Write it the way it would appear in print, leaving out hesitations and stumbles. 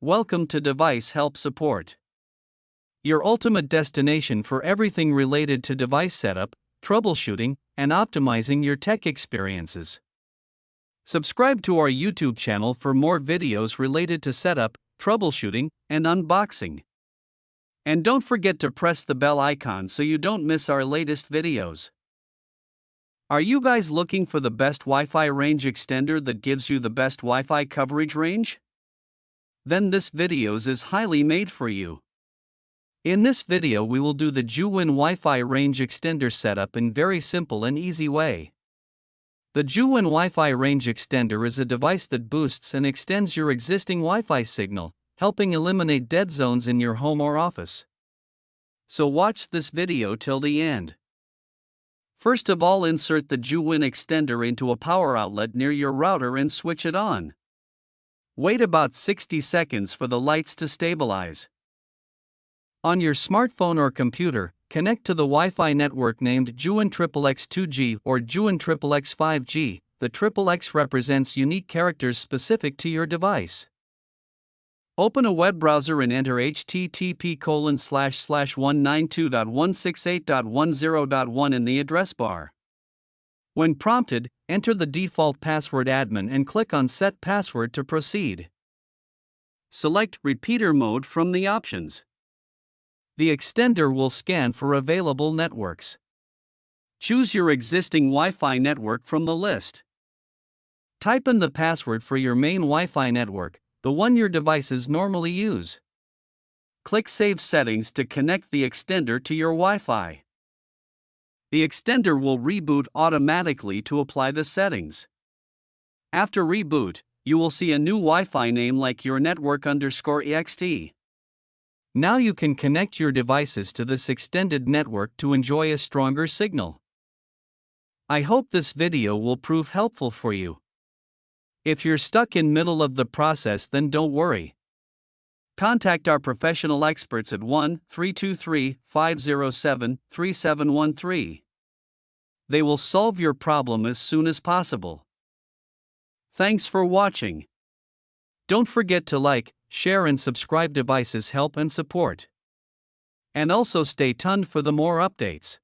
Welcome to Device Help Support, your ultimate destination for everything related to device setup, troubleshooting, and optimizing your tech experiences. Subscribe to our YouTube channel for more videos related to setup, troubleshooting, and unboxing. And don't forget to press the bell icon so you don't miss our latest videos. Are you guys looking for the best Wi-Fi range extender that gives you the best Wi-Fi coverage range? Then this video is highly made for you. In this video we will do the Joowin Wi-Fi Range Extender setup in very simple and easy way. The Joowin Wi-Fi Range Extender is a device that boosts and extends your existing Wi-Fi signal, helping eliminate dead zones in your home or office. So watch this video till the end. First of all, insert the Joowin extender into a power outlet near your router and switch it on. Wait about 60 seconds for the lights to stabilize. On your smartphone or computer, connect to the Wi-Fi network named Joowin XXX 2G or Joowin XXX 5G. The XXX represents unique characters specific to your device. Open a web browser and enter http://192.168.10.1 in the address bar. When prompted, enter the default password admin and click on Set Password to proceed. Select Repeater Mode from the options. The extender will scan for available networks. Choose your existing Wi-Fi network from the list. Type in the password for your main Wi-Fi network, the one your devices normally use. Click Save Settings to connect the extender to your Wi-Fi. The extender will reboot automatically to apply the settings. After reboot, you will see a new Wi-Fi name like your network_ext. Now you can connect your devices to this extended network to enjoy a stronger signal. I hope this video will prove helpful for you. If you're stuck in middle of the process, then don't worry. Contact our professional experts at 1-323-507-3713. They will solve your problem as soon as possible. Thanks for watching. Don't forget to like, share and subscribe. Devices Help and Support. And also stay tuned for the more updates.